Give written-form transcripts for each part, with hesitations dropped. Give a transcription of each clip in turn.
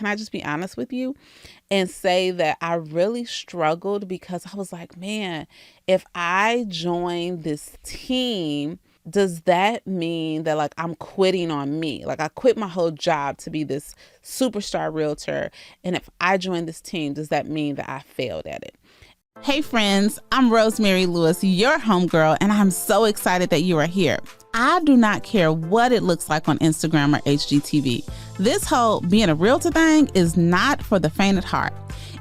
can I just be honest with you and say that I really struggled because I was like, man, if I join this team, does that mean that like I'm quitting on me? Like I quit my whole job to be this superstar realtor. And if I join this team, does that mean that I failed at it? Hey friends, I'm Rosemary Lewis, your homegirl, and I'm so excited that you are here. I do not care what it looks like on Instagram or HGTV. This whole being a realtor thing is not for the faint at heart.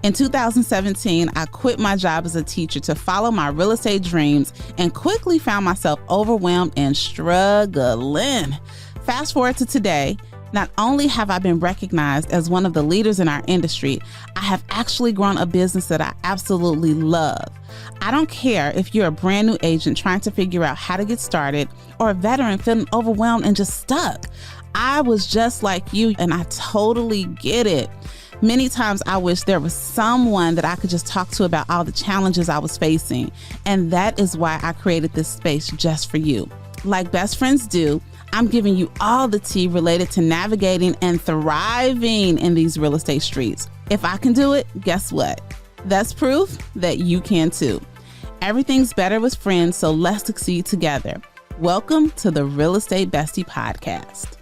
In 2017, I quit my job as a teacher to follow my real estate dreams and quickly found myself overwhelmed and struggling. Fast forward to today. Not only have I been recognized as one of the leaders in our industry, I have actually grown a business that I absolutely love. I don't care if you're a brand new agent trying to figure out how to get started or a veteran feeling overwhelmed and just stuck. I was just like you and I totally get it. Many times I wish there was someone that I could just talk to about all the challenges I was facing. And that is why I created this space just for you. Like best friends do, I'm giving you all the tea related to navigating and thriving in these real estate streets. If I can do it, guess what? That's proof that you can too. Everything's better with friends, so let's succeed together. Welcome to the Real Estate Bestie Podcast.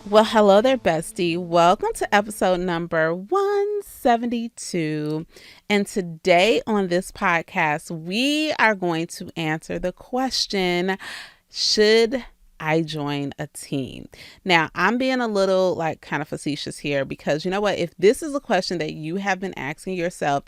Well, hello there, bestie. Welcome to episode number 172. And today on this podcast, we are going to answer the question, should I join a team? Now, I'm being a little kind of facetious here because you know what? If this is a question that you have been asking yourself,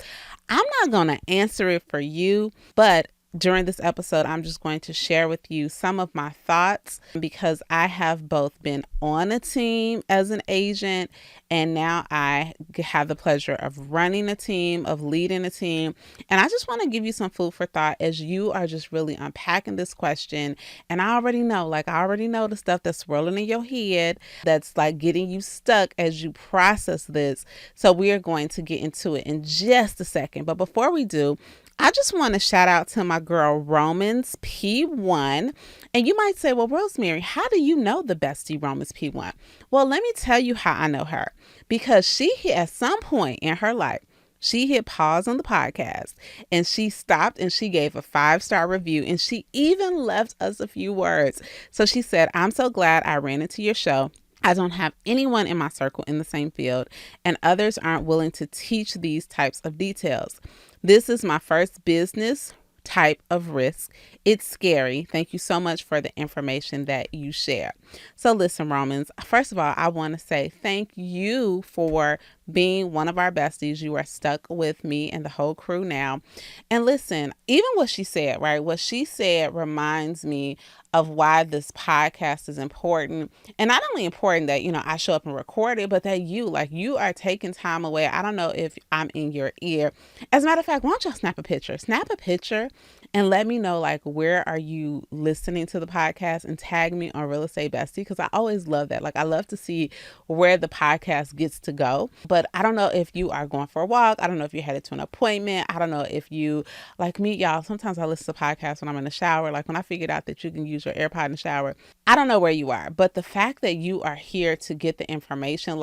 I'm not going to answer it for you, but during this episode, I'm just going to share with you some of my thoughts because I have both been on a team as an agent and now I have the pleasure of running a team, of leading a team. And I just want to give you some food for thought as you are just really unpacking this question. And I already know the stuff that's swirling in your head that's like getting you stuck as you process this. So we are going to get into it in just a second. But before we do, I just want to shout out to my girl, Romans P1. And you might say, well, Rosemary, how do you know the bestie Romans P1? Well, let me tell you how I know her. Because she hit at some point in her life, she hit pause on the podcast and she stopped and she gave a 5-star review and she even left us a few words. So she said, I'm so glad I ran into your show. I don't have anyone in my circle in the same field and others aren't willing to teach these types of details. This is my first business type of risk. It's scary. Thank you so much for the information that you share. So listen, Romans, first of all, I want to say thank you for being one of our besties. You are stuck with me and the whole crew now. And listen, even what she said, right? What she said reminds me of why this podcast is important. And not only important that, I show up and record it, but that you are taking time away. I don't know if I'm in your ear. As a matter of fact, why don't y'all snap a picture? Snap a picture and let me know, where are you listening to the podcast and tag me on Real Estate Bestie? Because I always love that. I love to see where the podcast gets to go. But I don't know if you are going for a walk. I don't know if you're headed to an appointment. I don't know if you, like me, y'all, sometimes I listen to podcasts when I'm in the shower. When I figured out that you can use your AirPod in the shower. I don't know where you are, but the fact that you are here to get the information,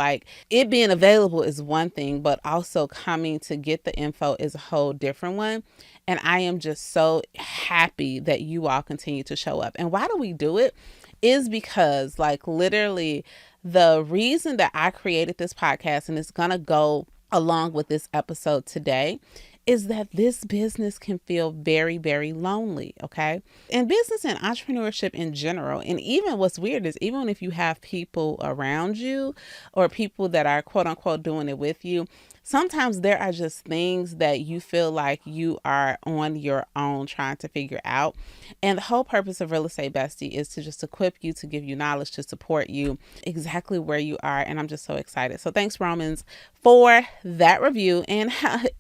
it being available is one thing, but also coming to get the info is a whole different one. And I am just so happy that you all continue to show up. And why do we do it? Is because literally the reason that I created this podcast, and it's going to go along with this episode today, is that this business can feel very, very lonely, okay? And business and entrepreneurship in general, and even what's weird is even if you have people around you or people that are quote unquote doing it with you, sometimes there are just things that you feel like you are on your own trying to figure out. And the whole purpose of Real Estate Bestie is to just equip you, to give you knowledge, to support you exactly where you are. And I'm just so excited. So thanks, Romans, for that review and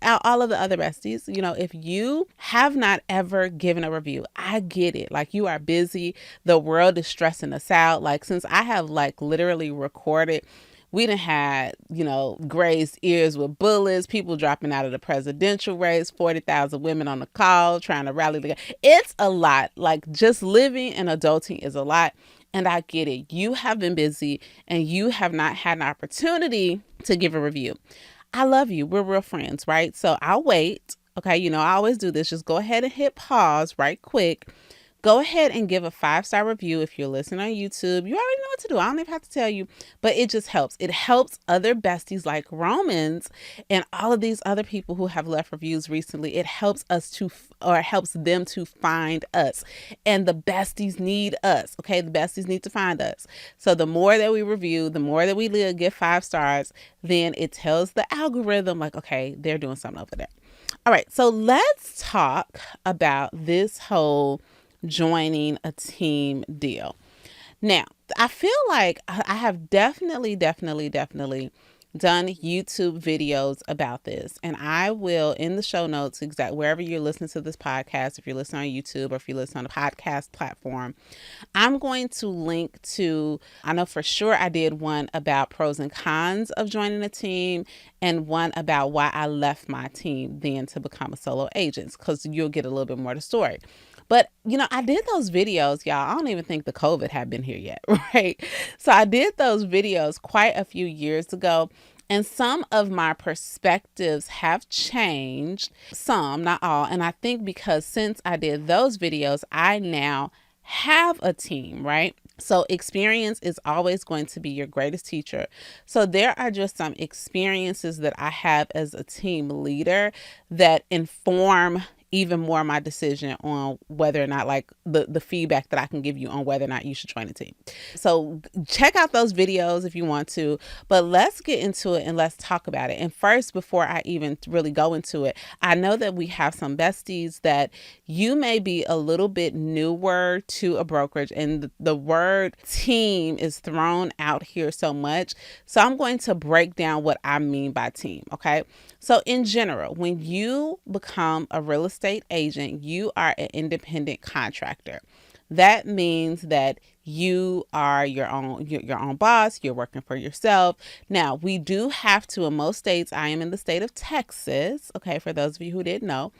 all of the other besties. If you have not ever given a review, I get it. You are busy. The world is stressing us out. Since I have literally recorded, we done had, grazed ears with bullets, people dropping out of the presidential race, 40,000 women on the call trying to rally together. It's a lot. Just living and adulting is a lot. And I get it. You have been busy and you have not had an opportunity to give a review. I love you. We're real friends, right? So I'll wait. Okay. I always do this. Just go ahead and hit pause right quick. Go ahead and give a 5-star review if you're listening on YouTube. You already know what to do. I don't even have to tell you, but it just helps. It helps other besties like Romans and all of these other people who have left reviews recently. It helps us or it helps them to find us. And the besties need us. Okay. The besties need to find us. So the more that we review, the more that we give 5 stars, then it tells the algorithm like, okay, they're doing something over there. All right. So let's talk about this whole joining a team deal. Now, I feel like I have definitely done YouTube videos about this, and I will in the show notes, wherever you're listening to this podcast, if you're listening on YouTube or if you listen on a podcast platform, I'm going to link to, I know for sure I did one about pros and cons of joining a team and one about why I left my team then to become a solo agent, because you'll get a little bit more of the story. But, I did those videos, y'all. I don't even think the COVID had been here yet, right? So I did those videos quite a few years ago. And some of my perspectives have changed, some, not all. And I think because since I did those videos, I now have a team, right? So experience is always going to be your greatest teacher. So there are just some experiences that I have as a team leader that inform even more my decision on whether or not, like the feedback that I can give you on whether or not you should join a team. So check out those videos if you want to, but let's get into it and let's talk about it. And first, before I even really go into it, I know that we have some besties that you may be a little bit newer to a brokerage, and the word team is thrown out here so much. So I'm going to break down what I mean by team. Okay. So in general, when you become a real estate agent, you are an independent contractor. That means that you are your own boss. You're working for yourself. Now, we do have to, in most states, I am in the state of Texas. Okay, for those of you who didn't know.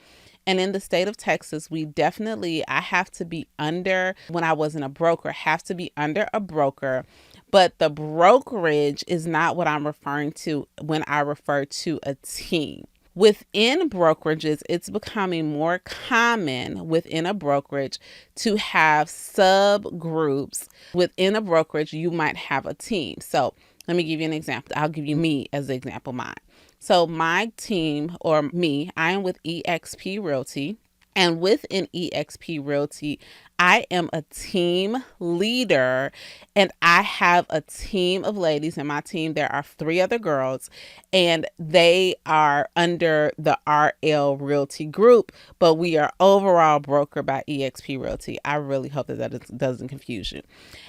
And in the state of Texas, I have to be under, when I wasn't a broker, have to be under a broker. But the brokerage is not what I'm referring to when I refer to a team. Within brokerages, it's becoming more common within a brokerage to have subgroups. Within a brokerage, you might have a team. So let me give you an example. I'll give you me as an example, mine. So my team, or me, I am with eXp Realty. And within eXp Realty, I am a team leader, and I have a team of ladies. In my team, there are 3 other girls, and they are under the RL Realty group, but we are overall broker by eXp Realty. I really hope that doesn't confuse you.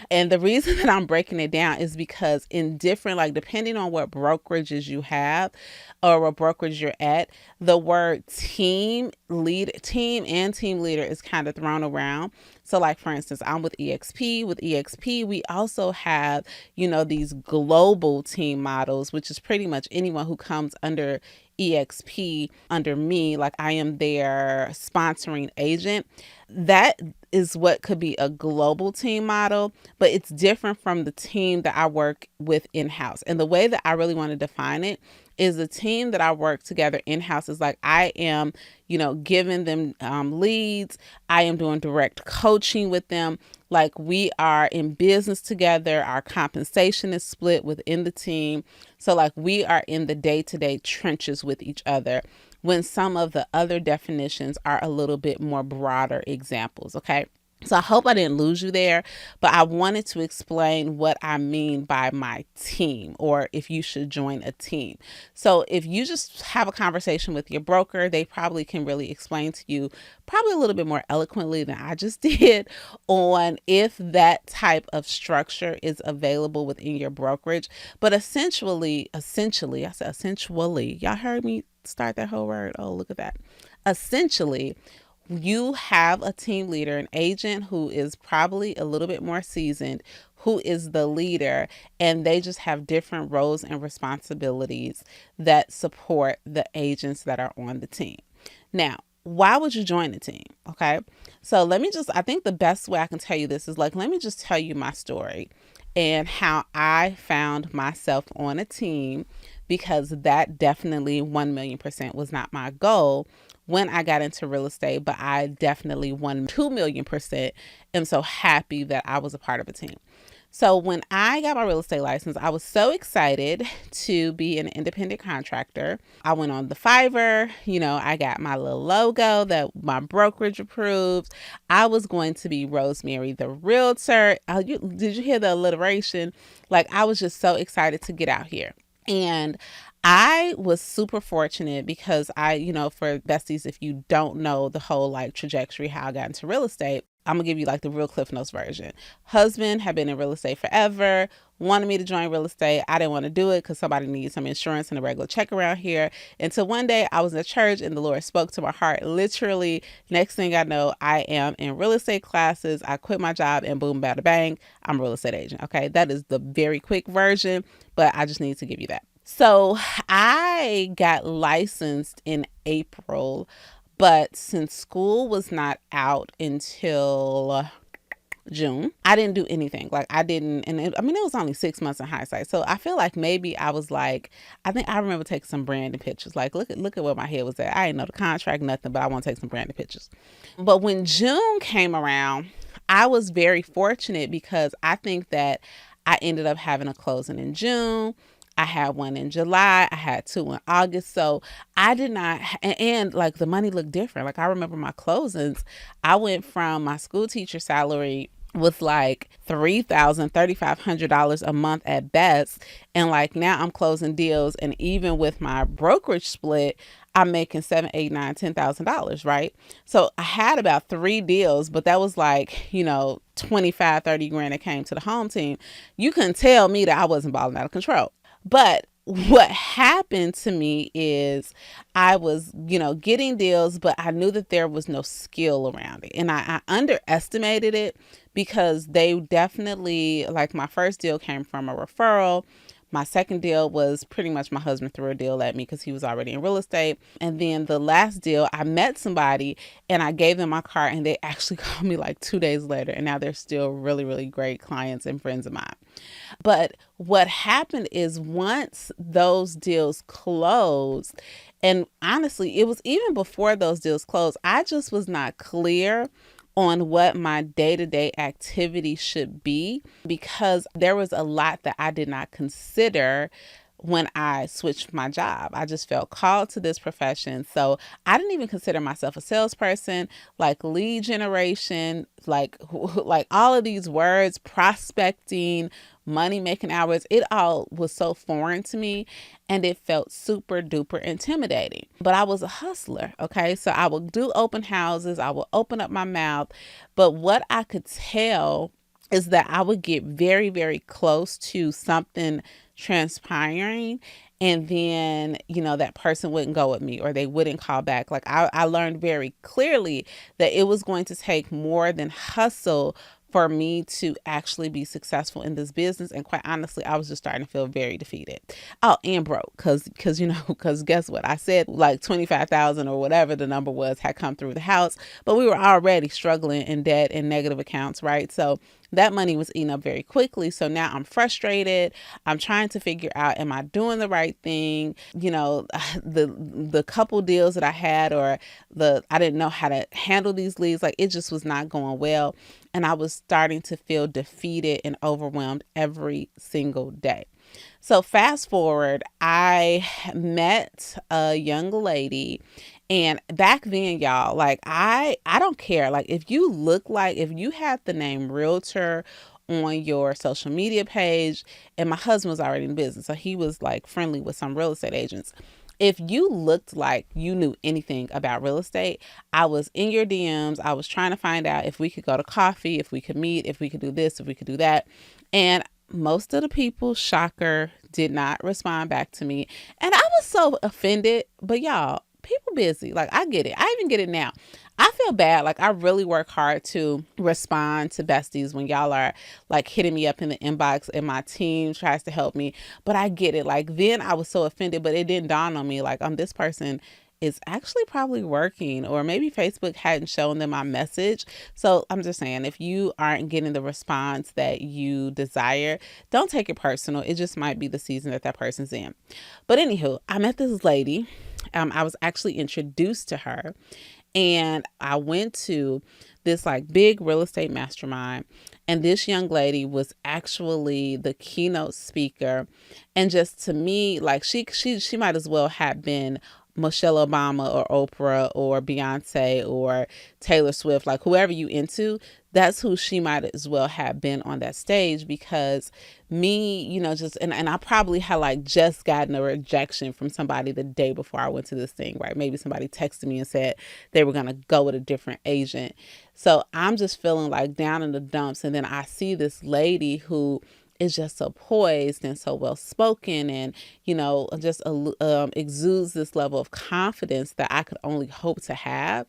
And the reason that I'm breaking it down is because in different, like depending on what brokerages you have or what brokerage you're at, the word team and team leader is kind of thrown around. So like, for instance, I'm with eXp. With eXp, we also have, these global team models, which is pretty much anyone who comes under eXp under me, like I am their sponsoring agent. That is what could be a global team model, but it's different from the team that I work with in-house. And the way that I really want to define it is the team that I work together in-house is like I am, giving them leads. I am doing direct coaching with them. Like we are in business together. Our compensation is split within the team. So like we are in the day-to-day trenches with each other, when some of the other definitions are a little bit more broader examples. Okay. So I hope I didn't lose you there, but I wanted to explain what I mean by my team, or if you should join a team. So if you just have a conversation with your broker, they probably can really explain to you probably a little bit more eloquently than I just did on if that type of structure is available within your brokerage. But essentially, I said essentially, y'all heard me start that whole word. Oh, look at that. Essentially, you have a team leader, an agent who is probably a little bit more seasoned, who is the leader, and they just have different roles and responsibilities that support the agents that are on the team. Now, why would you join the team? Okay. So I think the best way I can tell you this is like, let me just tell you my story and how I found myself on a team, because that definitely 1,000,000% was not my goal when I got into real estate, but I definitely 1,2,000,000% am so happy that I was a part of a team. So when I got my real estate license, I was so excited to be an independent contractor. I went on the Fiverr, I got my little logo that my brokerage approved. I was going to be Rosemary the realtor. Did you hear the alliteration? Like, I was just so excited to get out here. And I was super fortunate because for besties, if you don't know the whole like trajectory, how I got into real estate, I'm gonna give you like the real Cliff Notes version. Husband had been in real estate forever, wanted me to join real estate. I didn't want to do it because somebody needs some insurance and a regular check around here. Until one day I was in church and the Lord spoke to my heart. Literally, next thing I know, I am in real estate classes. I quit my job and boom, bada bang, I'm a real estate agent. Okay, that is the very quick version, but I just need to give you that. So I got licensed in April, but since school was not out until June, I didn't do anything. Like I didn't, it was only 6 months in hindsight. So I feel like maybe I was like, I think I remember taking some branding pictures. Like look at where my head was at. I didn't know the contract, nothing, but I want to take some branding pictures. But when June came around, I was very fortunate because I think that I ended up having a closing in June. I had one in July. I had two in August. So I did not, and like the money looked different. Like I remember my closings, I went from my school teacher salary with like $3,000, $3,500 a month at best. And like now I'm closing deals. And even with my brokerage split, I'm making $7,000, $8,000, $9,000, $10,000, right? So I had about 3 deals, but that was like, 25, 30 grand that came to the home team. You couldn't tell me that I wasn't balling out of control. But what happened to me is I was, getting deals, but I knew that there was no skill around it. And I underestimated it because they definitely, like my first deal came from a referral. My second deal was pretty much my husband threw a deal at me because he was already in real estate. And then the last deal, I met somebody and I gave them my car and they actually called me like 2 days later. And now they're still really, really great clients and friends of mine. But what happened is once those deals closed, and honestly, it was even before those deals closed, I just was not clear on what my day-to-day activity should be because there was a lot that I did not consider when I switched my job. I just felt called to this profession. So I didn't even consider myself a salesperson, like lead generation, like all of these words, prospecting, money making hours. It all was so foreign to me and it felt super duper intimidating. But I was a hustler. Okay. So I would do open houses. I would open up my mouth. But what I could tell is that I would get very, very close to something transpiring and then, that person wouldn't go with me or they wouldn't call back. Like I learned very clearly that it was going to take more than hustle for me to actually be successful in this business. And quite honestly, I was just starting to feel very defeated. Oh, and broke. Cause guess what? I said like 25,000 or whatever the number was had come through the house, but we were already struggling in debt and negative accounts, right? So that money was eaten up very quickly. So now I'm frustrated. I'm trying to figure out, am I doing the right thing? The couple deals that I had I didn't know how to handle these leads. Like it just was not going well. And I was starting to feel defeated and overwhelmed every single day. So fast forward, I met a young lady. And back then, y'all, like I don't care. Like if you had the name realtor on your social media page, and my husband was already in business, so he was like friendly with some real estate agents. If you looked like you knew anything about real estate, I was in your DMs. I was trying to find out if we could go to coffee, if we could meet, if we could do this, if we could do that. And most of the people, shocker, did not respond back to me. And I was so offended. But y'all, people busy. Like I get it. I even get it now. I feel bad. Like I really work hard to respond to besties when y'all are like hitting me up in the inbox and my team tries to help me. But I get it. Like then I was so offended, but it didn't dawn on me like this person is actually probably working, or maybe Facebook hadn't shown them my message. So I'm just saying, if you aren't getting the response that you desire, don't take it personal. It just might be the season that person's in. But anywho, I met this lady. I was actually introduced to her, and I went to this like big real estate mastermind. And this young lady was actually the keynote speaker. And just to me, like she might as well have been Michelle Obama or Oprah or Beyonce or Taylor Swift, like whoever you into, that's who she might as well have been on that stage. Because me, just, and I probably had like just gotten a rejection from somebody the day before I went to this thing, right? Maybe somebody texted me and said they were going to go with a different agent. So I'm just feeling like down in the dumps. And then I see this lady who is just so poised and so well spoken, and just exudes this level of confidence that I could only hope to have.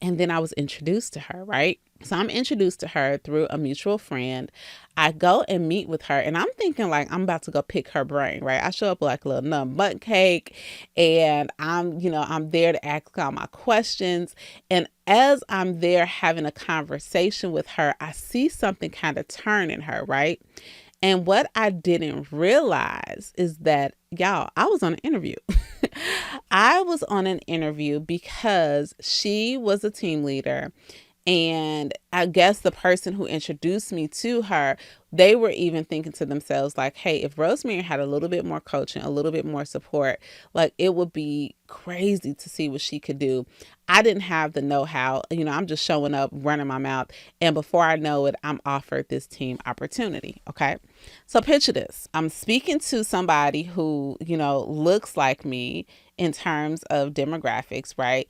And then I was introduced to her, right? So I'm introduced to her through a mutual friend. I go and meet with her, and I'm thinking like I'm about to go pick her brain, right? I show up like a little numb butt cake, and I'm there to ask all my questions. And as I'm there having a conversation with her, I see something kind of turn in her, right? And what I didn't realize is that, y'all, I was on an interview. I was on an interview because she was a team leader. And I guess the person who introduced me to her, they were even thinking to themselves like, hey, if Rosemary had a little bit more coaching, a little bit more support, like it would be crazy to see what she could do. I didn't have the know-how. I'm just showing up, running my mouth. And before I know it, I'm offered this team opportunity. Okay. So picture this. I'm speaking to somebody who, looks like me in terms of demographics, right?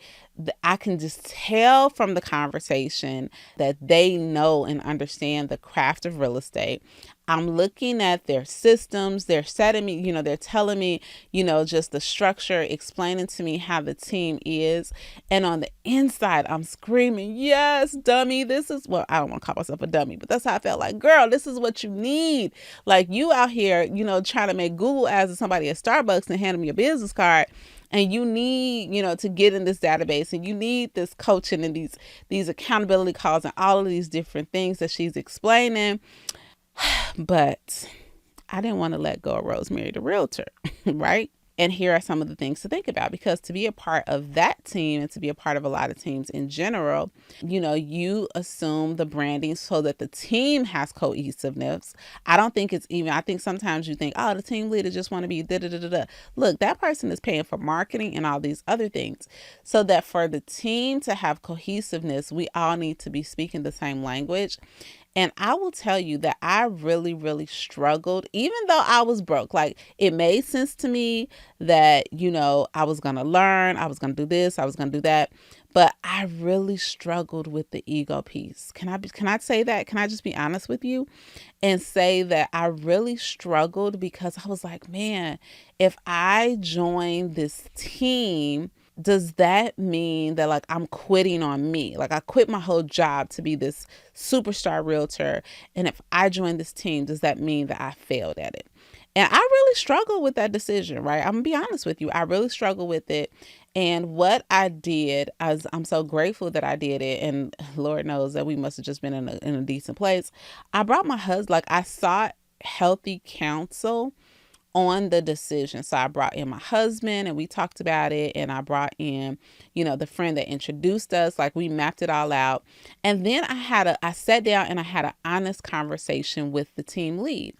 I can just tell from the conversation that they know and understand the craft of real estate. I'm looking at their systems. They're setting me, they're telling me, just the structure, explaining to me how the team is. And on the inside, I'm screaming, yes, dummy. Well, I don't want to call myself a dummy, but that's how I felt like, girl, this is what you need. Like you out here, trying to make Google ads of somebody at Starbucks and hand them your business card. And you need, to get in this database, and you need this coaching and these accountability calls and all of these different things that she's explaining. But I didn't want to let go of Rosemary, the realtor, right? And here are some of the things to think about, because to be a part of that team and to be a part of a lot of teams in general, you assume the branding so that the team has cohesiveness. I think sometimes you think, oh, the team leader just want to be da da da da da. Look, that person is paying for marketing and all these other things, so that for the team to have cohesiveness, we all need to be speaking the same language. And I will tell you that I really, really struggled, even though I was broke. Like it made sense to me that, I was going to learn, I was going to do this, I was going to do that. But I really struggled with the ego piece. Can I say that? Can I just be honest with you and say that I really struggled, because I was like, man, if I join this team, does that mean that like I'm quitting on me? Like I quit my whole job to be this superstar realtor. And if I join this team, does that mean that I failed at it? And I really struggled with that decision, right? I'm gonna be honest with you. I really struggled with it. And what I did, I'm so grateful that I did it. And Lord knows that we must have just been in a decent place. I brought my husband, like I sought healthy counsel on the decision. So I brought in my husband and we talked about it, and I brought in, the friend that introduced us, like we mapped it all out. And then I sat down and I had an honest conversation with the team lead.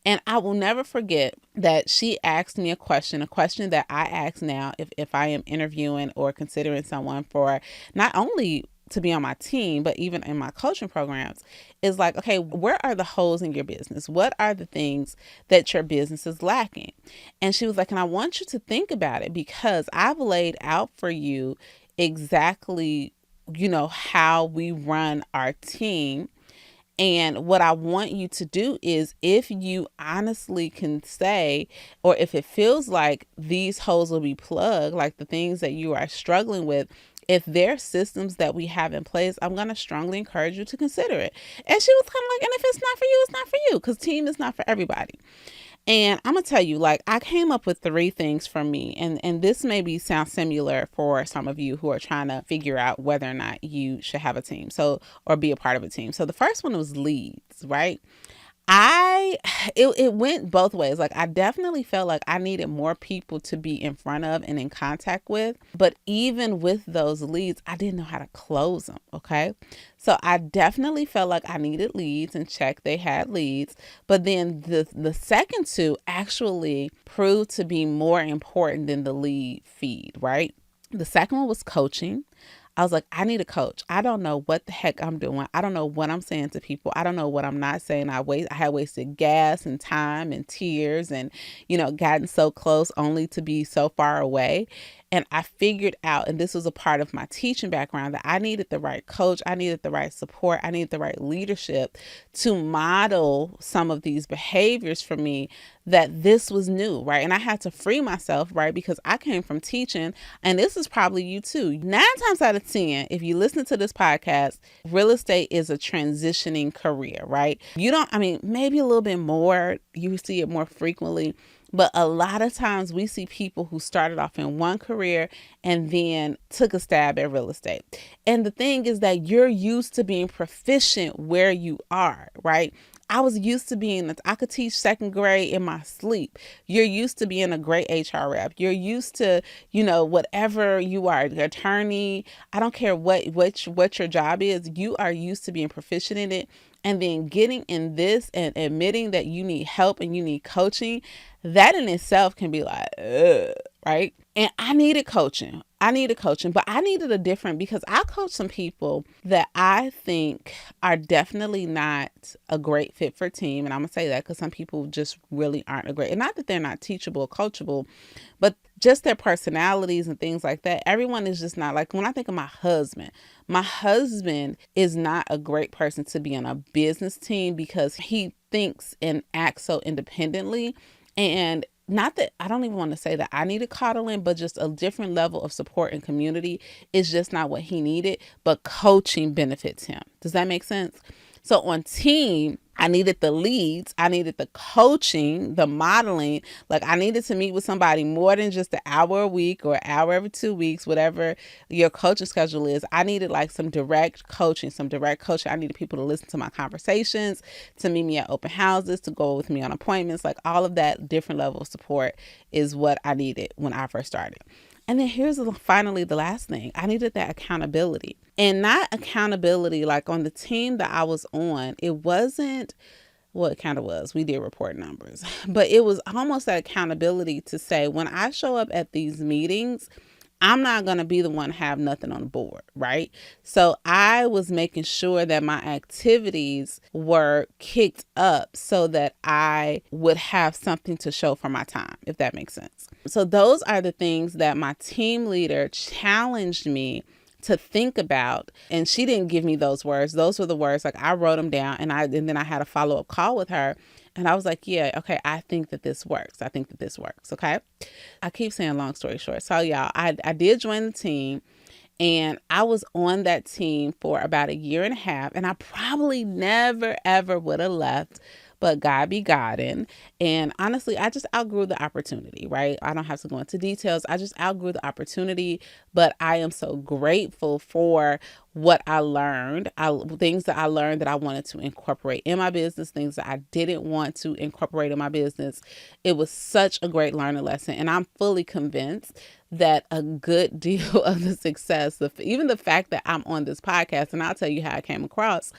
And I will never forget that she asked me a question that I ask now if I am interviewing or considering someone for not only to be on my team, but even in my coaching programs, is like, okay, where are the holes in your business? What are the things that your business is lacking? And she was like, and I want you to think about it, because I've laid out for you exactly, how we run our team. And what I want you to do is, if you honestly can say, or if it feels like these holes will be plugged, like the things that you are struggling with, if there are systems that we have in place, I'm going to strongly encourage you to consider it. And she was kind of like, and if it's not for you, it's not for you, because team is not for everybody. And I'm gonna tell you, like, I came up with three things for me, and this maybe sounds similar for some of you who are trying to figure out whether or not you should have a team, so or be a part of a team. So the first one was leads, right? I it went both ways. Like, I definitely felt like I needed more people to be in front of and in contact with, but even with those leads, I didn't know how to close them. Okay, so I definitely felt like I needed leads and check they had leads, but then the second two actually proved to be more important than the lead feed. Right, the second one was coaching. I was like, I need a coach. I don't know what the heck I'm doing. I don't know what I'm saying to people. I don't know what I'm not saying. I had wasted gas and time and tears and, gotten so close only to be so far away. And I figured out, and this was a part of my teaching background, that I needed the right coach. I needed the right support. I needed the right leadership to model some of these behaviors for me, that this was new, right? And I had to free myself, right? Because I came from teaching, and this is probably you too. 9 times out of 10, if you listen to this podcast, real estate is a transitioning career, right? Maybe a little bit more, you see it more frequently, but a lot of times we see people who started off in one career and then took a stab at real estate. And the thing is that you're used to being proficient where you are, right? I was used to I could teach second grade in my sleep. You're used to being a great HR rep. You're used to, whatever you are, attorney. I don't care what your job is. You are used to being proficient in it. And then getting in this and admitting that you need help and you need coaching, that in itself can be like, ugh, right? And I needed coaching, but I needed a different, because I coach some people that I think are definitely not a great fit for team. And I'm going to say that because some people just really aren't and not that they're not teachable, coachable, but just their personalities and things like that. Everyone is just not, like, when I think of my husband is not a great person to be on a business team, because he thinks and acts so independently. And not that I don't even want to say that I needed coddling, but just a different level of support and community is just not what he needed. But coaching benefits him. Does that make sense? So on team, I needed the leads. I needed the coaching, the modeling. Like, I needed to meet with somebody more than just an hour a week or an hour every 2 weeks, whatever your coaching schedule is. I needed like some direct coaching. I needed people to listen to my conversations, to meet me at open houses, to go with me on appointments. Like, all of that different level of support is what I needed when I first started. And then here's finally the last thing. I needed that accountability. And not accountability like on the team that I was on. It wasn't what it kind of was. We did report numbers. But it was almost that accountability to say, when I show up at these meetings, I'm not going to be the one to have nothing on the board, right? So I was making sure that my activities were kicked up so that I would have something to show for my time, if that makes sense. So those are the things that my team leader challenged me to think about. And she didn't give me those words. Those were the words, like, I wrote them down, and then I had a follow-up call with her. And I was like, yeah, okay, I think that this works. Okay. I keep saying long story short. So y'all, I did join the team, and I was on that team for about 1.5 years, and I probably never, ever would have left, but God be Goddin. And honestly, I just outgrew the opportunity, right? I don't have to go into details. I just outgrew the opportunity, but I am so grateful for what I learned, things that I learned that I wanted to incorporate in my business, things that I didn't want to incorporate in my business. It was such a great learning lesson. And I'm fully convinced that a good deal of the success, even the fact that I'm on this podcast, and I'll tell you how I came across,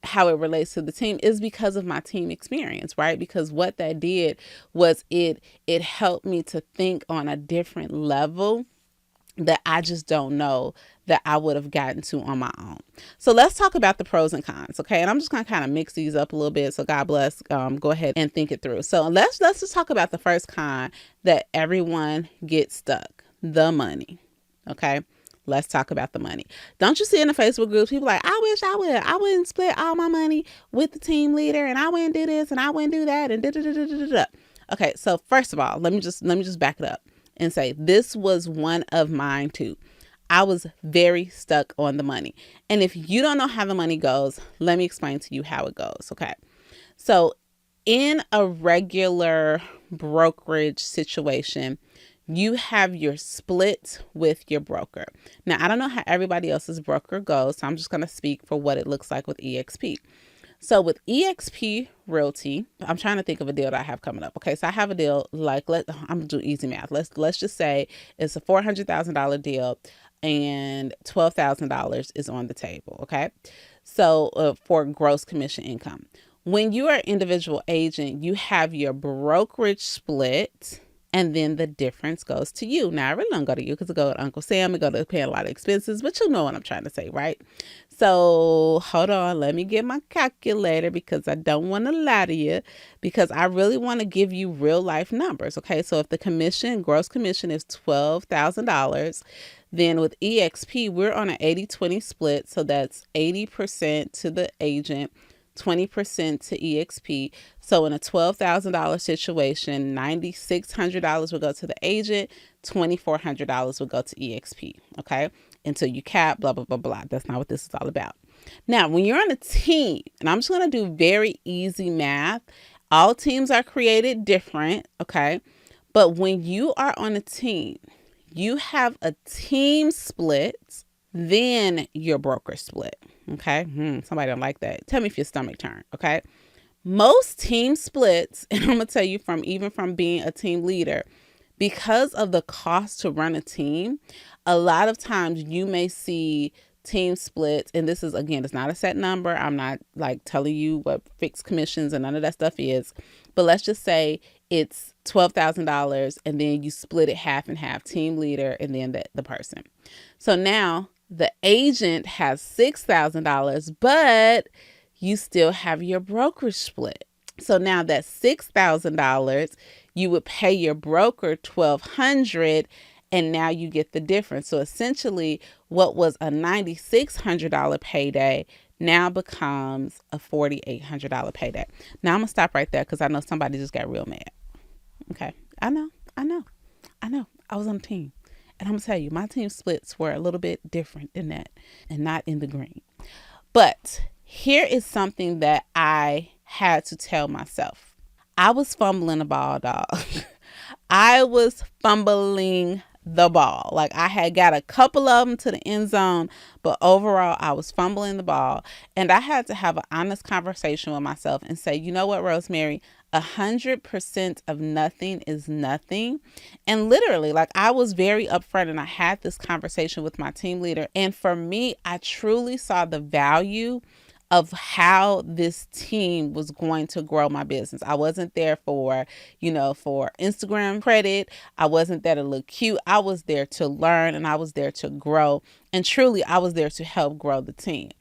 how it relates to the team, is because of my team experience, right? Because what that did was it helped me to think on a different level that I just don't know that I would have gotten to on my own. So let's talk about the pros and cons, okay? And I'm just going to kind of mix these up a little bit. So God bless. Go ahead and think it through. So let's just talk about the first con that everyone gets stuck: the money. Okay. Let's talk about the money. Don't you see in the Facebook groups, people like, I wish I wouldn't split all my money with the team leader, and I wouldn't do this, and I wouldn't do that, and da da da da da da. Okay, so first of all, let me just back it up and say this was one of mine too. I was very stuck on the money. And if you don't know how the money goes, let me explain to you how it goes. Okay. So in a regular brokerage situation, you have your split with your broker. Now, I don't know how everybody else's broker goes, so I'm just going to speak for what it looks like with EXP. So with EXP Realty, I'm trying to think of a deal that I have coming up. Okay, so I have a deal like I'm gonna do easy math. Let's just say it's a $400,000 deal, and $12,000 is on the table. Okay, so for gross commission income, when you are an individual agent, you have your brokerage split, and then the difference goes to you. Now, I really don't go to you because it go to Uncle Sam. It go to paying a lot of expenses, but you know what I'm trying to say, right? So hold on, let me get my calculator because I don't want to lie to you, because I really want to give you real life numbers. Okay, so if the gross commission is $12,000, then with EXP, we're on an 80-20 split. So that's 80% to the agent, 20% to EXP. So in a $12,000 situation, $9,600 will go to the agent, $2,400 will go to EXP. Okay, until you cap, blah, blah, blah, blah. That's not what this is all about. Now, when you're on a team, and I'm just going to do very easy math, all teams are created different. Okay, but when you are on a team, you have a team split, then your broker split. Okay. Somebody don't like that. Tell me if your stomach turned. Okay. Most team splits, and I'm going to tell you from being a team leader, because of the cost to run a team, a lot of times you may see team splits, and this is, again, it's not a set number. I'm not like telling you what fixed commissions and none of that stuff is, but let's just say it's $12,000 and then you split it half and half, team leader and then the person. So now the agent has $6,000, but you still have your brokerage split. So now that $6,000, you would pay your broker $1,200, and now you get the difference. So essentially, what was a $9,600 payday now becomes a $4,800 payday. Now I'm gonna stop right there because I know somebody just got real mad. Okay, I know. I was on a team, and I'm gonna tell you, my team splits were a little bit different than that, and not in the green. But here is something that I had to tell myself. I was fumbling the ball, dog. I was fumbling the ball. Like, I had got a couple of them to the end zone, but overall I was fumbling the ball. And I had to have an honest conversation with myself and say, you know what, Rosemary, 100% of nothing is nothing. And literally, like, I was very upfront and I had this conversation with my team leader. And for me, I truly saw the value of how this team was going to grow my business. I wasn't there for Instagram credit. I wasn't there to look cute. I was there to learn, and I was there to grow. And truly, I was there to help grow the team.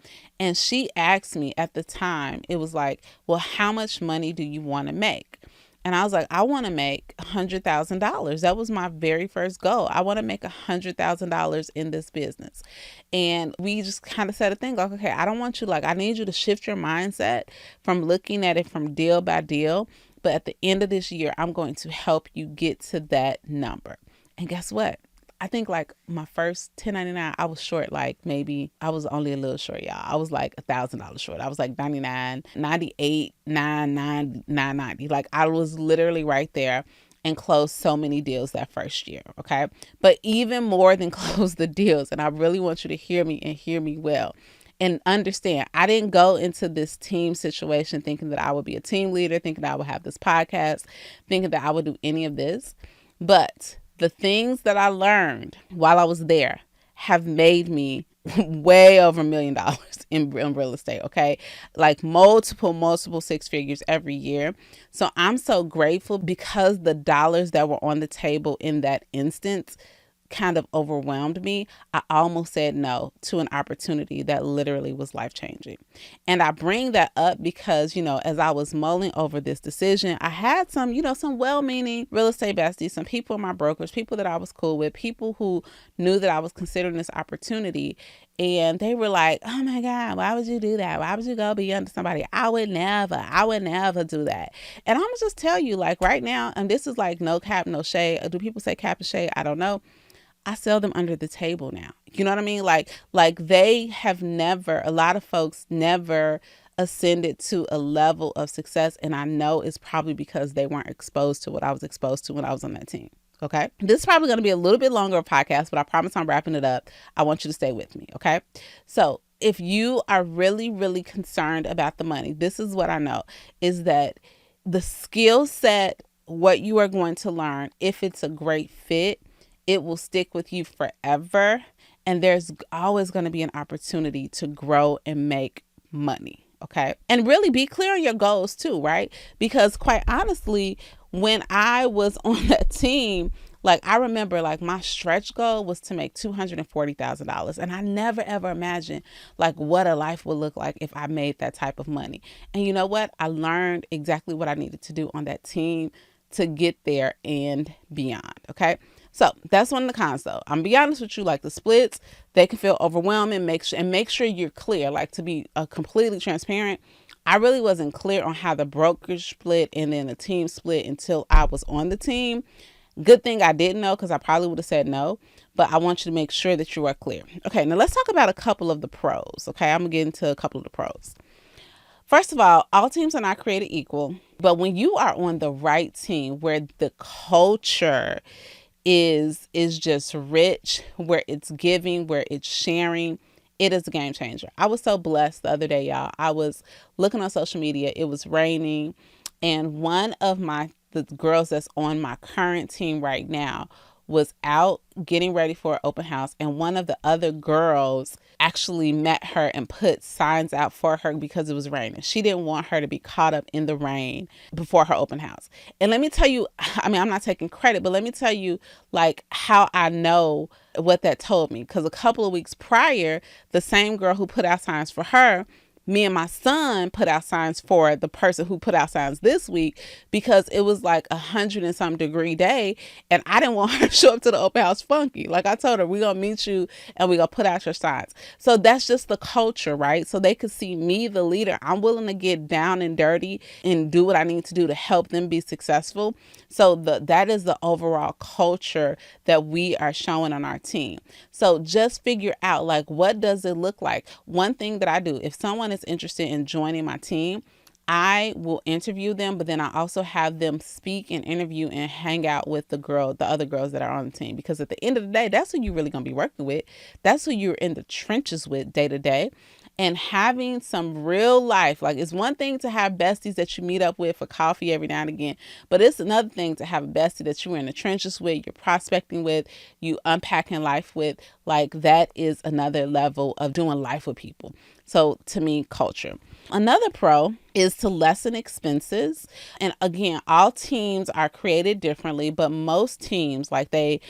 And she asked me at the time, it was like, well, how much money do you want to make? And I was like, I want to make $100,000. That was my very first goal. I want to make $100,000 in this business. And we just kind of said a thing like, okay, I don't want you, like, I need you to shift your mindset from looking at it from deal by deal. But at the end of this year, I'm going to help you get to that number. And guess what? I think like my first 1099, I was short, like maybe I was only a little short, y'all. I was like $1,000 short. I was like 99, 98, 990. Like, I was literally right there and closed so many deals that first year. Okay. But even more than close the deals. And I really want you to hear me and hear me well. And understand, I didn't go into this team situation thinking that I would be a team leader, thinking that I would have this podcast, thinking that I would do any of this. But the things that I learned while I was there have made me way over $1 million in real estate. Okay. Like multiple 6 figures every year. So I'm so grateful because the dollars that were on the table in that instance kind of overwhelmed me. I almost said no to an opportunity that literally was life-changing. And I bring that up because, as I was mulling over this decision, I had some well-meaning real estate besties, some people in my brokerage, people that I was cool with, people who knew that I was considering this opportunity. And they were like, oh my God, why would you do that? Why would you go be under somebody? I would never do that. And I'm gonna just tell you, like, right now, and this is like no cap, no shade. Do people say cap and shade? I don't know. I sell them under the table now. You know what I mean? Like they have never, a lot of folks never ascended to a level of success. And I know it's probably because they weren't exposed to what I was exposed to when I was on that team. Okay. This is probably going to be a little bit longer of a podcast, but I promise I'm wrapping it up. I want you to stay with me. Okay. So if you are really, really concerned about the money, this is what I know is that the skill set, what you are going to learn, if it's a great fit, it will stick with you forever. And there's always going to be an opportunity to grow and make money. Okay. And really be clear on your goals too, right? Because quite honestly, when I was on that team, like I remember like my stretch goal was to make $240,000. And I never ever imagined like what a life would look like if I made that type of money. And you know what? I learned exactly what I needed to do on that team to get there and beyond. Okay. So that's one of the cons though. I'm gonna be honest with you, like the splits, they can feel overwhelming. Make sure you're clear. Like to be completely transparent, I really wasn't clear on how the brokerage split and then the team split until I was on the team. Good thing I didn't know because I probably would have said no, but I want you to make sure that you are clear. Okay, now let's talk about a couple of the pros. Okay, I'm gonna get into a couple of the pros. First of all teams are not created equal, but when you are on the right team where the culture is just rich, where it's giving, where it's sharing, it is a game changer. I was so blessed the other day, y'all. I was looking on social media. It was raining, and one of the girls that's on my current team right now was out getting ready for an open house, and one of the other girls actually met her and put signs out for her because it was raining. She didn't want her to be caught up in the rain before her open house. And let me tell you, I mean, I'm not taking credit, but let me tell you like how I know what that told me. Because a couple of weeks prior, the same girl who put out signs for her, me and my son put out signs for the person who put out signs this week because it was like 100 and some degree day. And I didn't want her to show up to the open house funky. Like I told her, we're going to meet you and we're going to put out your signs. So that's just the culture, right? So they could see me, the leader. I'm willing to get down and dirty and do what I need to do to help them be successful. So that is the overall culture that we are showing on our team. So just figure out like, what does it look like? One thing that I do, if someone is interested in joining my team, I will interview them, but then I also have them speak and interview and hang out with the other girls that are on the team. Because at the end of the day, that's who you're really going to be working with. That's who you're in the trenches with day to day. And having some real life, like it's one thing to have besties that you meet up with for coffee every now and again, but it's another thing to have a bestie that you're in the trenches with, you're prospecting with, you unpacking life with. Like that is another level of doing life with people. So to me, culture. Another pro is to lessen expenses. And again, all teams are created differently, but most teams, like they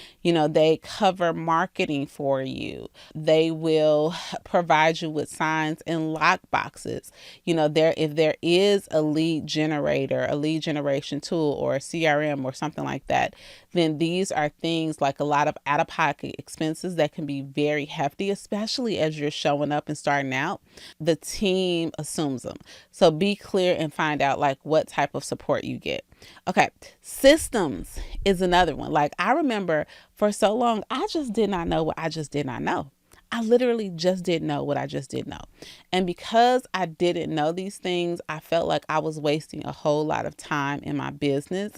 cover marketing for you. They will provide you with signs and lock boxes. If there is a lead generator, a lead generation tool or a CRM or something like that, then these are things like a lot of out-of-pocket expenses that can be very hefty, especially as you're showing up and starting out. The team assumes them. So be clear and find out like what type of support you get. Okay. Systems is another one. Like I remember for so long, I just did not know what I just did not know. I literally just didn't know what I just didn't know. And because I didn't know these things, I felt like I was wasting a whole lot of time in my business.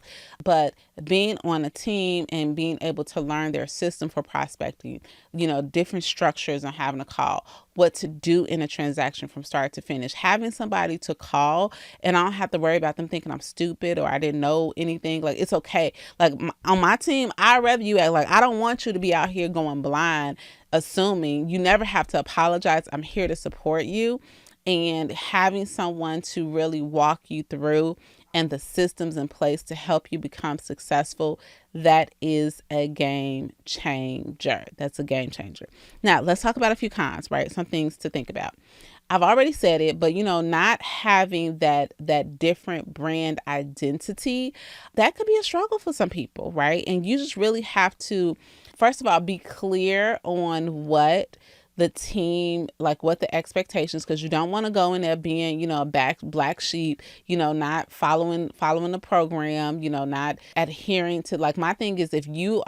But being on a team and being able to learn their system for prospecting, different structures and having a call, what to do in a transaction from start to finish, having somebody to call and I don't have to worry about them thinking I'm stupid or I didn't know anything. Like it's okay. Like on my team, I'd rather you act like I don't want you to be out here going blind, assuming. You never have to apologize. I'm here to support you. And having someone to really walk you through and the systems in place to help you become successful, that is a game changer. That's a game changer. Now, let's talk about a few cons, right? Some things to think about. I've already said it, but not having that different brand identity, that could be a struggle for some people, right? And you just really have to, first of all, be clear on what the team, like what the expectations, because you don't want to go in there being, a black sheep, not following the program, not adhering to, like my thing is if you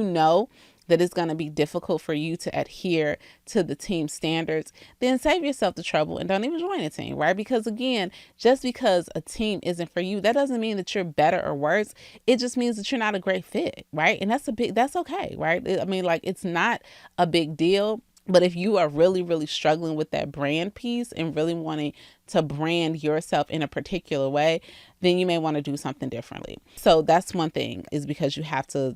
know that it's going to be difficult for you to adhere to the team standards, then save yourself the trouble and don't even join a team, right? Because again, just because a team isn't for you, that doesn't mean that you're better or worse. It just means that you're not a great fit, right? And that's okay, right? I mean, like, it's not a big deal. But if you are really, really struggling with that brand piece and really wanting to brand yourself in a particular way, then you may want to do something differently. So that's one thing, is because you have to,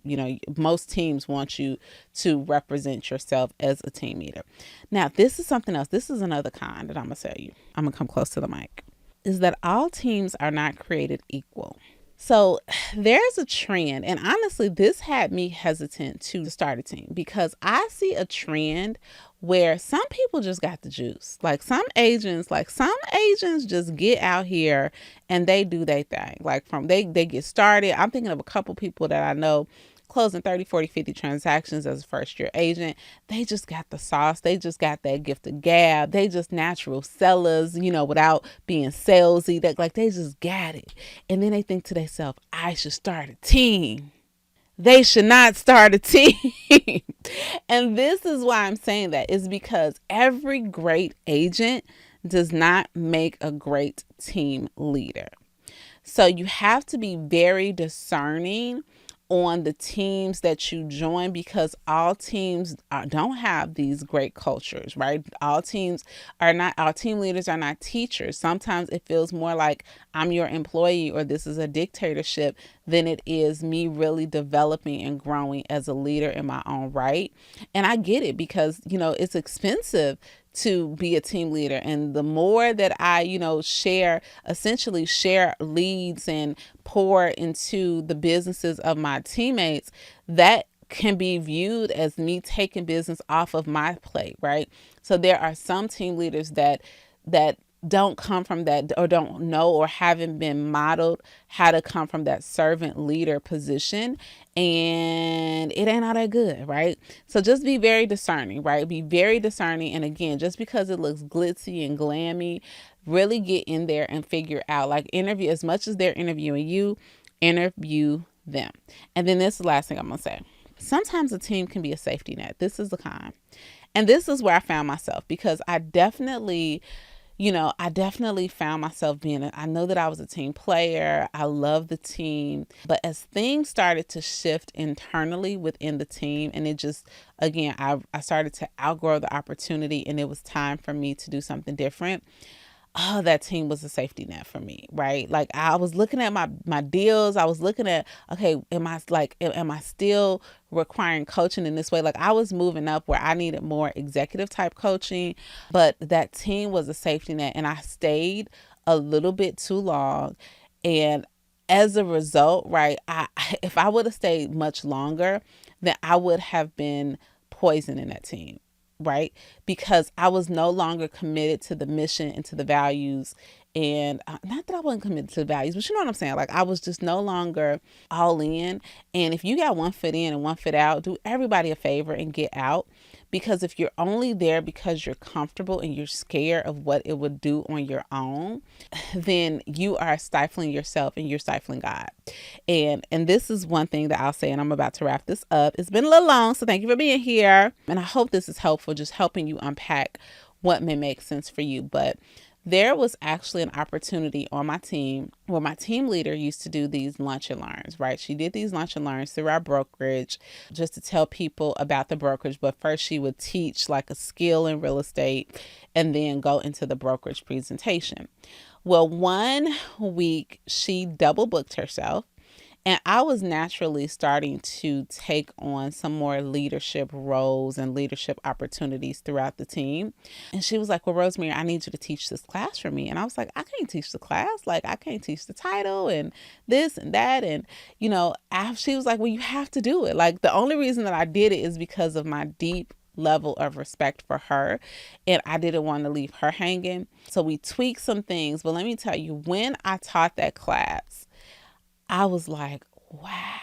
most teams want you to represent yourself as a team leader. Now, this is something else. This is another con that I'm going to tell you. I'm going to come close to the mic. Is that all teams are not created equal. So there's a trend, and honestly, this had me hesitant to start a team because I see a trend where some people just got the juice. Some agents just get out here and they do their thing. They get started. I'm thinking of a couple people that I know closing 30, 40, 50 transactions as a first year agent. They just got the sauce. They just got that gift of gab. They just natural sellers, without being salesy. They just got it. And then they think to themselves, I should start a team. They should not start a team. And this is why I'm saying that, is because every great agent does not make a great team leader. So you have to be very discerning on the teams that you join, because all teams don't have these great cultures, right? All team leaders are not teachers. Sometimes it feels more like I'm your employee or this is a dictatorship than it is me really developing and growing as a leader in my own right. And I get it, because, it's expensive to be a team leader. And the more that I, share leads and pour into the businesses of my teammates, that can be viewed as me taking business off of my plate, right? So there are some team leaders that don't come from that, or don't know, or haven't been modeled how to come from that servant leader position, and it ain't all that good, right? So just be very discerning, right? Be very discerning. And again, just because it looks glitzy and glammy, really get in there and figure out, interview, as much as they're interviewing you, interview them. And then this is the last thing I'm gonna say. Sometimes a team can be a safety net. This is the con. And this is where I found myself, because I definitely found myself I know that I was a team player. I love the team. But as things started to shift internally within the team, and it just, again, I started to outgrow the opportunity, and it was time for me to do something different. Oh, that team was a safety net for me, right? I was looking at my deals. I was looking at, okay, am I still requiring coaching in this way? I was moving up where I needed more executive type coaching, but that team was a safety net, and I stayed a little bit too long. And as a result, right, if I would have stayed much longer, then I would have been poisoning that team, right? Because I was no longer committed to the mission and to the values. And not that I wasn't committed to the values, but you know what I'm saying? I was just no longer all in. And if you got one foot in and one foot out, do everybody a favor and get out. Because if you're only there because you're comfortable and you're scared of what it would do on your own, then you are stifling yourself and you're stifling God. And this is one thing that I'll say, and I'm about to wrap this up. It's been a little long, so thank you for being here. And I hope this is helpful, just helping you unpack what may make sense for you. But there was actually an opportunity on my team where my team leader used to do these lunch and learns, right? She did these lunch and learns through our brokerage just to tell people about the brokerage. But first she would teach a skill in real estate and then go into the brokerage presentation. Well, one week she double booked herself. And I was naturally starting to take on some more leadership roles and leadership opportunities throughout the team. And she was like, well, Rosemary, I need you to teach this class for me. And I was like, I can't teach the class. I can't teach the title and this and that. And, she was like, well, you have to do it. The only reason that I did it is because of my deep level of respect for her, and I didn't want to leave her hanging. So we tweaked some things. But let me tell you, when I taught that class, I was like, wow.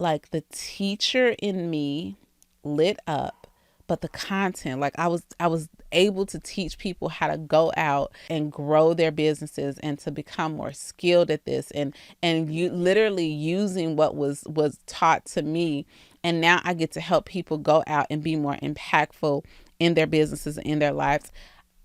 The teacher in me lit up but the content, like I was able to teach people how to go out and grow their businesses and to become more skilled at this, and you literally using what was taught to me. And now I get to help people go out and be more impactful in their businesses and in their lives.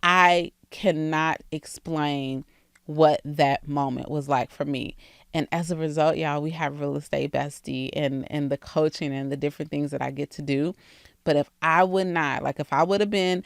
I cannot explain what that moment was like for me. And as a result, y'all, we have Real Estate Bestie and the coaching and the different things that I get to do. But if I would not, like if I would have been,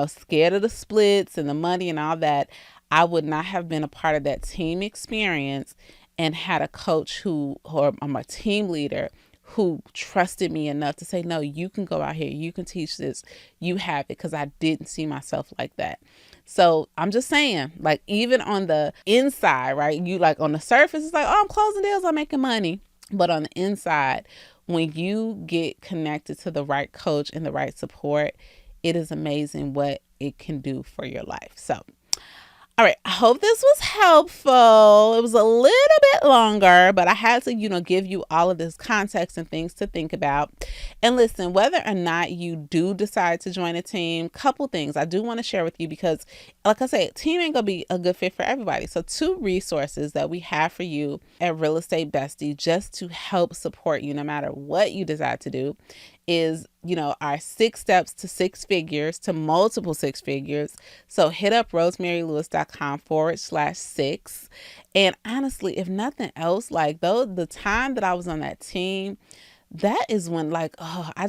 scared of the splits and the money and all that, I would not have been a part of that team experience and had a coach or I'm a team leader who trusted me enough to say, no, you can go out here, you can teach this, you have it, because I didn't see myself like that. So I'm just saying, like, even on the inside, right, you like on the surface, it's like, oh, I'm closing deals, I'm making money. But on the inside, when you get connected to the right coach and the right support, it is amazing what it can do for your life. So all right, I hope this was helpful. It was a little bit longer, but I had to, give you all of this context and things to think about. And listen, whether or not you do decide to join a team, couple things I do want to share with you, because like I said, team ain't gonna be a good fit for everybody. So 2 resources that we have for you at Real Estate Bestie just to help support you no matter what you decide to do is, our 6 steps to 6 figures, to multiple 6 figures. So hit up rosemarylewis.com/6. And honestly, if nothing else, like the time that I was on that team, that is when like, I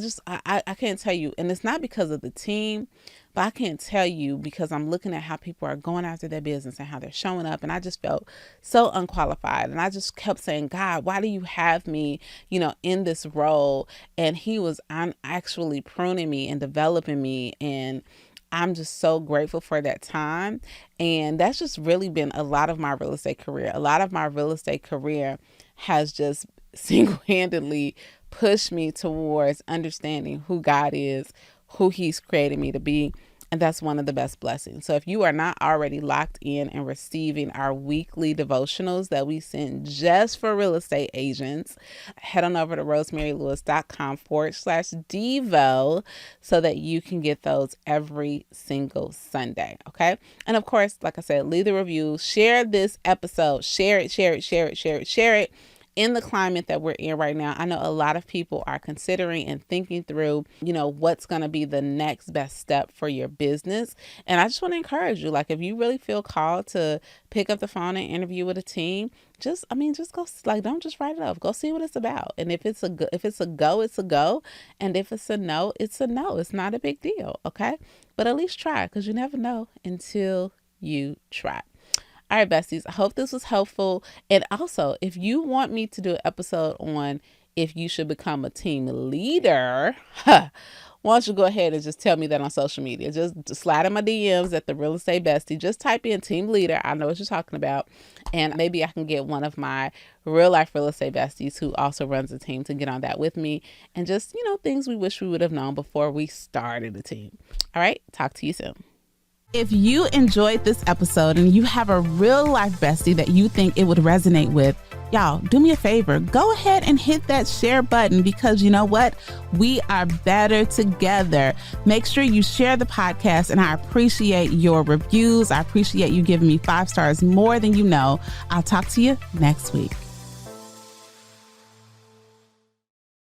can't tell you. And it's not because of the team, but I can't tell you because I'm looking at how people are going after their business and how they're showing up. And I just felt so unqualified. And I just kept saying, God, why do you have me, in this role? And he was actually pruning me and developing me. And I'm just so grateful for that time. And that's just really been a lot of my real estate career. A lot of my real estate career has just single-handedly pushed me towards understanding who God is, who he's created me to be. And that's one of the best blessings. So if you are not already locked in and receiving our weekly devotionals that we send just for real estate agents, head on over to rosemarylewis.com/Devo so that you can get those every single Sunday. Okay. And of course, like I said, leave the review, share this episode, share it. In the climate that we're in right now, I know a lot of people are considering and thinking through, what's going to be the next best step for your business. And I just want to encourage you, like, if you really feel called to pick up the phone and interview with a team, just go, like, don't just write it off. Go see what it's about. And if it's a go, it's a go. And if it's a no, it's a no. It's not a big deal. Okay. But at least try, because you never know until you try. All right, besties, I hope this was helpful. And also, if you want me to do an episode on if you should become a team leader, why don't you go ahead and just tell me that on social media. Just slide in my DMs at the Real Estate Bestie. Just type in team leader. I know what you're talking about. And maybe I can get one of my real life real estate besties who also runs a team to get on that with me. And just, things we wish we would have known before we started a team. All right, talk to you soon. If you enjoyed this episode and you have a real life bestie that you think it would resonate with, y'all, do me a favor. Go ahead and hit that share button, because you know what? We are better together. Make sure you share the podcast, and I appreciate your reviews. I appreciate you giving me 5 stars more than you know. I'll talk to you next week.